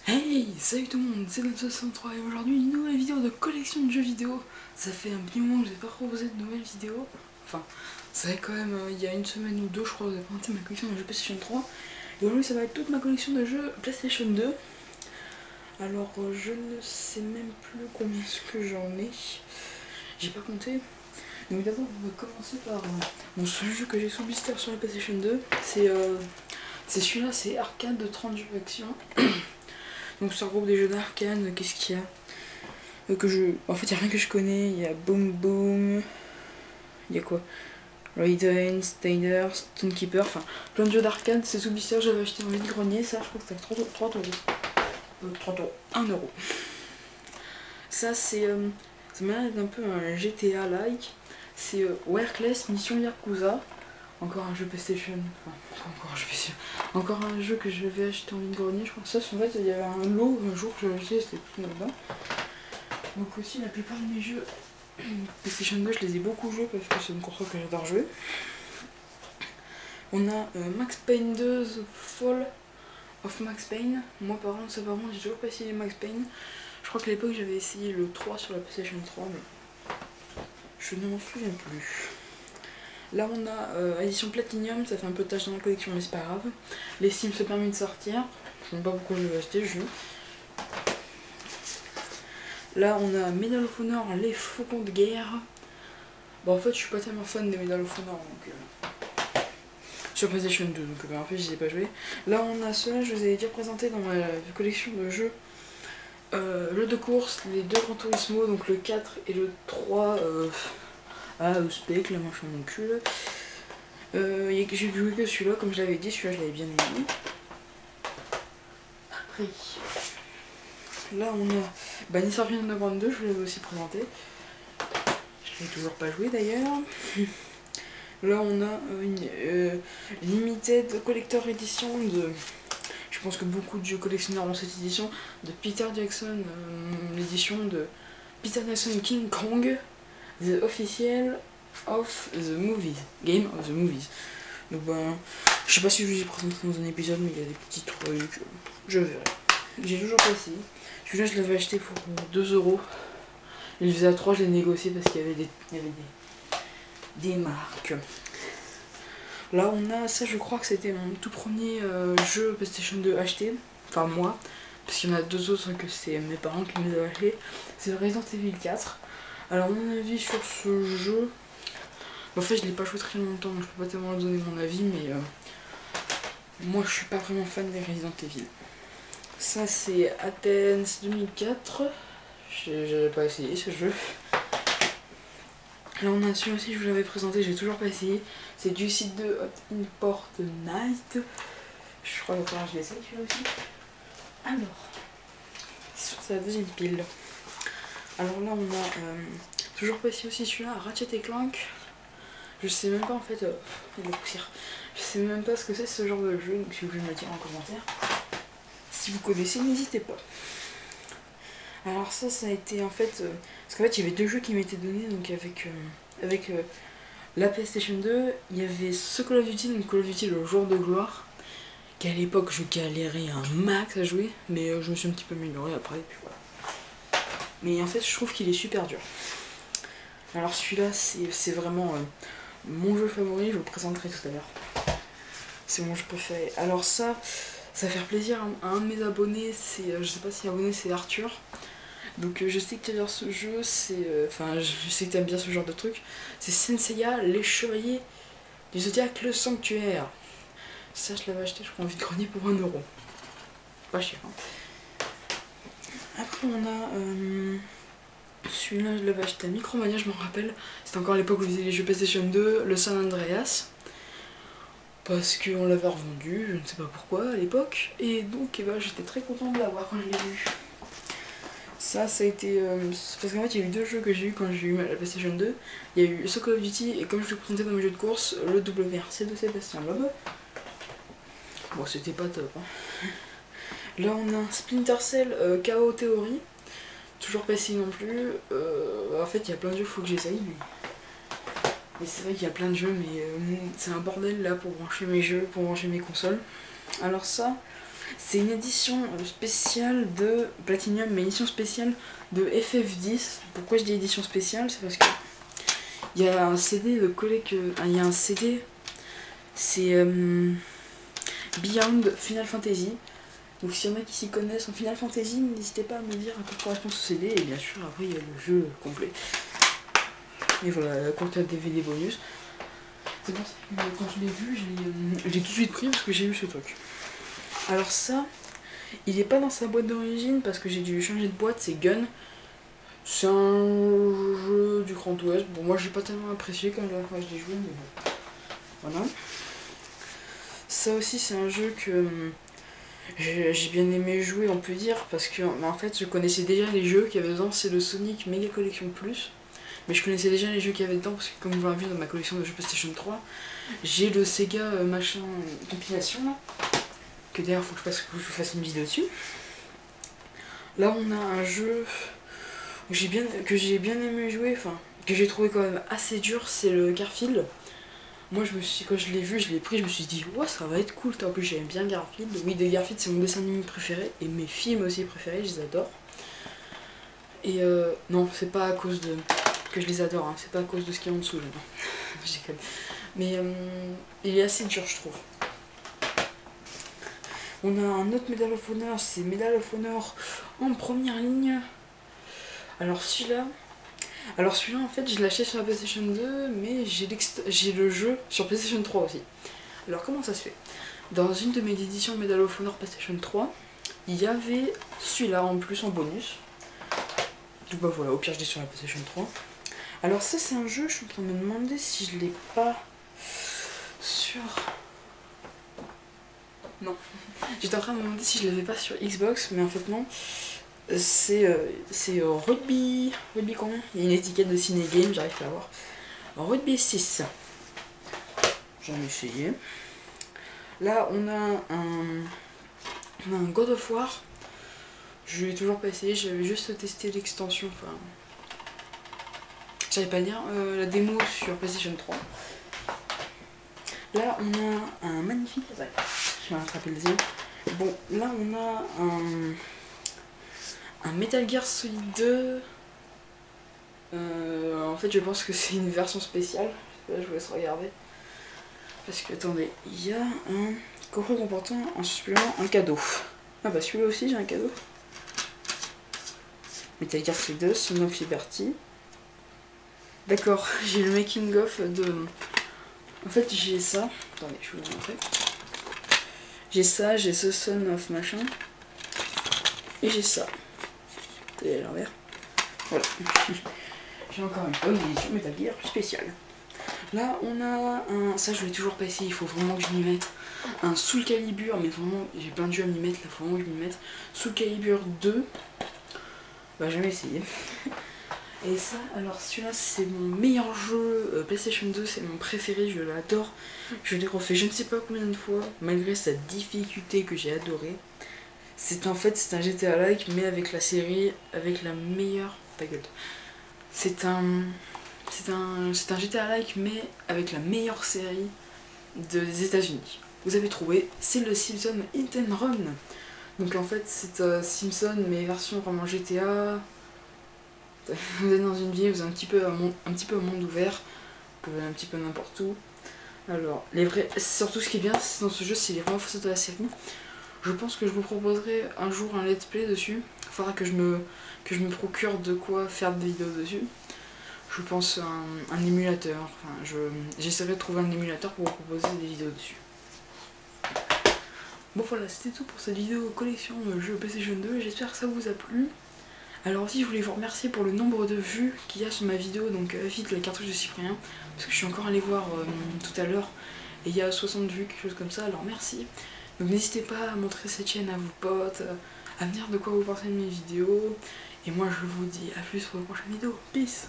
Hey, salut tout le monde, c'est Note63 et aujourd'hui une nouvelle vidéo de collection de jeux vidéo. Ça fait un petit moment que je n'ai pas proposé de nouvelles vidéos. Enfin, c'est vrai quand même, il y a une semaine ou deux je crois, vous avez présenté ma collection de jeux PlayStation 3. Et aujourd'hui ça va être toute ma collection de jeux PlayStation 2. Alors je ne sais même plus combien ce que j'en ai. J'ai pas compté. Donc d'abord on va commencer par mon seul jeu que j'ai sous blister sur la PlayStation 2. C'est celui-là, c'est Arcade de 30 jeux d'action. Donc ça regroupe des jeux d'arcade. Qu'est-ce qu'il y a En fait il n'y a rien que je connais. Il y a Boom Boom. Il y a quoi, Raiden, Steiner, Stonekeeper, enfin plein de jeux d'arcade. C'est sous blister, j'avais acheté en vide-grenier. Ça je crois que c'était 30 euros. 30 euros, 1 euro. Ça c'est ça m'a l'air d'un peu un GTA like. C'est Workless Mission Yakuza. Encore un jeu PlayStation, enfin encore un jeu PlayStation, encore un jeu que je vais acheter en vide-grenier, je crois. Ça en fait il y avait un lot un jour que j'ai acheté, c'était tout là-dedans. Donc aussi la plupart de mes jeux PlayStation 2 je les ai beaucoup joués parce que c'est une console que j'adore jouer. On a Max Payne 2 The Fall of Max Payne. Moi par contre j'ai toujours pas essayé Max Payne. Je crois que à l'époque j'avais essayé le 3 sur la PlayStation 3 mais je ne m'en souviens plus. Là on a édition Platinum, ça fait un peu de tâche dans la collection mais c'est pas grave. Les Steam se permet de sortir, je ne sais pas pourquoi je l'ai acheté, je joue. Là on a Medal of Honor, les Faucons de guerre. Bon en fait je suis pas tellement fan des Medal of Honor donc sur PlayStation 2 donc en fait je les ai pas joués. Là on a ceux-là, je vous ai déjà présenté dans ma collection de jeux. Jeux de course, les deux Gran Turismo, donc le 4 et le 3 spec, la manche à mon cul. J'ai joué que celui-là, comme je l'avais dit, celui-là je l'avais bien aimé. Après, là on a Nissan Underground 2, je vous l'avais aussi présenté. Je l'ai toujours pas joué d'ailleurs. Là on a une Limited Collector Edition de... Je pense que beaucoup de jeux collectionneurs ont cette édition de Peter Jackson, l'édition de Peter Jackson King Kong, The Official of the Movies, Game of the Movies. Donc ben, je sais pas si je vous ai présenté dans un épisode, mais il y a des petits trucs, je verrai. J'ai toujours pas essayé. Celui-là je l'avais acheté pour 2 euros. Il faisait à 3, je l'ai négocié parce qu'il y avait des marques. Là on a ça, je crois que c'était mon tout premier jeu PlayStation 2 acheté. Enfin moi, parce qu'il y en a deux autres que c'est mes parents qui me les ont achetés. C'est Resident Evil 4. Alors mon avis sur ce jeu, en fait je l'ai pas joué très longtemps donc je peux pas tellement donner mon avis, mais moi je suis pas vraiment fan des Resident Evil. Ça c'est Athens 2004. J'avais pas essayé ce jeu. Là on a celui aussi, je vous l'avais présenté, j'ai toujours pas essayé. C'est du site de Hot Import Night. Je crois que je l'essaye celui-là aussi. Alors, sur sa deuxième pile. Alors là on a toujours pas essayé aussi celui-là, Ratchet et Clank. Je sais même pas en fait, il y a de la poussière. Je sais même pas ce que c'est ce genre de jeu, donc si vous voulez me le dire en commentaire. Si vous connaissez, n'hésitez pas. Alors ça a été en fait... parce qu'en fait il y avait deux jeux qui m'étaient donnés, donc avec la PlayStation 2, il y avait ce Call of Duty, donc Call of Duty le jour de gloire, qu'à l'époque je galérais un max à jouer, mais je me suis un petit peu amélioré après, et puis voilà. Mais en fait je trouve qu'il est super dur. Alors celui-là c'est vraiment mon jeu favori, je vous le présenterai tout à l'heure. C'est mon jeu préféré. Alors ça va faire plaisir à un de mes abonnés, je sais pas si abonné c'est Arthur. Donc je sais que tu adores ce jeu, enfin je sais que tu aimes bien ce genre de truc. C'est Senseiya, les chevaliers du Zodiac, le sanctuaire. Ça je l'avais acheté je crois en vide-grenier pour 1 euro. Pas cher hein. Après on a celui-là je l'avais acheté à Micromania, je m'en rappelle. C'était encore à l'époque où je faisais les jeux PlayStation 2, le San Andreas. Parce qu'on l'avait revendu, je ne sais pas pourquoi à l'époque. Et donc j'étais très content de l'avoir quand je l'ai vu. Ça a été... parce qu'en fait il y a eu deux jeux que j'ai eu quand j'ai eu la PlayStation 2. Il y a eu ce Call of Duty et comme je l'ai présenté dans mes jeux de course, le WRC de Sébastien Loeb. Bon c'était pas top hein. Là on a Splinter Cell KO Theory. Toujours pas essayé non plus. En fait il y a plein de jeux, faut que j'essaye. Mais c'est vrai qu'il y a plein de jeux mais c'est un bordel là pour brancher mes jeux, pour brancher mes consoles. Alors ça, C'est une édition spéciale de Platinum, mais édition spéciale de FF10. Pourquoi je dis édition spéciale? C'est parce que il y a un CD de il y a un CD, c'est Beyond Final Fantasy. Donc s'il y en a qui s'y connaissent en Final Fantasy, n'hésitez pas à me dire à quoi correspond ce CD. Et bien sûr, après il y a le jeu complet. Et voilà, contient DVD bonus. C'est pour ça que quand je l'ai vu, j'ai tout de suite pris parce que j'ai eu ce truc. Alors ça, il est pas dans sa boîte d'origine parce que j'ai dû changer de boîte, c'est Gun. C'est un jeu du Grand Ouest. Bon, moi j'ai pas tellement apprécié quand je l'ai joué, mais bon. Voilà. Ça aussi, c'est un jeu que j'ai bien aimé jouer, on peut dire, parce que en fait, je connaissais déjà les jeux qu'il y avait dedans. C'est le Sonic Mega Collection Plus. Mais je connaissais déjà les jeux qu'il y avait dedans parce que, comme vous l'avez vu dans ma collection de jeux PlayStation 3, j'ai le Sega machin compilation là. Que d'ailleurs, faut que je vous fasse une vidéo dessus. Là, on a un jeu que j'ai bien aimé jouer, enfin, que j'ai trouvé quand même assez dur, c'est le Garfield. Moi, quand je l'ai vu, je l'ai pris, je me suis dit, ouais, ça va être cool. En plus, j'aime bien Garfield. Oui, de Garfield, c'est mon dessin animé préféré et mes films aussi préférés, je les adore. Et non, c'est pas à cause de que je les adore, hein. C'est pas à cause de ce qu'il y a en dessous, là. Mais il est assez dur, je trouve. On a un autre Medal of Honor, c'est Medal of Honor en première ligne. Alors celui-là, en fait, je l'ai acheté sur la PlayStation 2, mais j'ai le jeu sur PlayStation 3 aussi. Alors comment ça se fait? Dans une de mes éditions Medal of Honor PlayStation 3, il y avait celui-là en plus en bonus. Donc bah voilà, au pire je l'ai sur la PlayStation 3. Alors ça c'est un jeu, je suis en train de me demander si je l'ai pas sur... Non. J'étais en train de me demander si je l'avais pas sur Xbox, mais en fait non. C'est Rugby combien? Il y a une étiquette de Ciné Game, j'arrive pas à voir. Rugby 6. J'en ai essayé. Là on a un God of War. Je l'ai toujours pas essayé, j'avais juste testé l'extension, enfin... J'avais pas le dire, la démo sur PlayStation 3. Là on a un magnifique... Ouais, je vais rattraper le deuxième. Bon, là on a un Metal Gear Solid 2. En fait je pense que c'est une version spéciale. Là je vous laisse regarder. Parce que attendez, il y a un coffret comportant en supplément un cadeau. Ah bah celui-là aussi j'ai un cadeau. Metal Gear Solid 2, Son of Liberty. D'accord, j'ai le making of de... En fait j'ai ça. Attendez, je vais vous montrer. J'ai ça, j'ai ce Son of machin. Et j'ai ça. C'est à l'envers. Voilà. J'ai encore une fois une édition Metal Gear spéciale. Là on a un... Ça je l'ai toujours pas essayé, il faut vraiment que je m'y mette. Un Soul Calibur, mais vraiment j'ai plein de jeux à m'y mettre, là faut vraiment que je m'y mette. Soul Calibur 2. Bah jamais essayé. Et ça, alors celui-là c'est mon meilleur jeu PlayStation 2, c'est mon préféré, je l'adore. Je l'ai refait je ne sais pas combien de fois, malgré sa difficulté que j'ai adoré. C'est en fait c'est un GTA-like mais avec la série, avec la meilleure... Ta gueule. C'est un GTA-like mais avec la meilleure série des États-Unis. Vous avez trouvé, c'est le Simpson Hit and Run. Donc en fait c'est Simpson mais version vraiment GTA. Vous êtes dans une ville, vous êtes un petit peu au monde ouvert, vous pouvez aller un petit peu n'importe où. Alors, surtout ce qui est bien dans ce jeu, c'est les vraies facettes de la série. Je pense que je vous proposerai un jour un let's play dessus. Il faudra que je me procure de quoi faire des vidéos dessus. Je pense un émulateur. Enfin, j'essaierai de trouver un émulateur pour vous proposer des vidéos dessus. Bon voilà, c'était tout pour cette vidéo collection jeux PlayStation 2. J'espère que ça vous a plu. Alors aussi je voulais vous remercier pour le nombre de vues qu'il y a sur ma vidéo, donc vite la cartouche de Cyprien, parce que je suis encore allé voir tout à l'heure et il y a 60 vues, quelque chose comme ça, alors merci. Donc n'hésitez pas à montrer cette chaîne à vos potes, à me dire de quoi vous pensez de mes vidéos, et moi je vous dis à plus pour la prochaine vidéo, peace.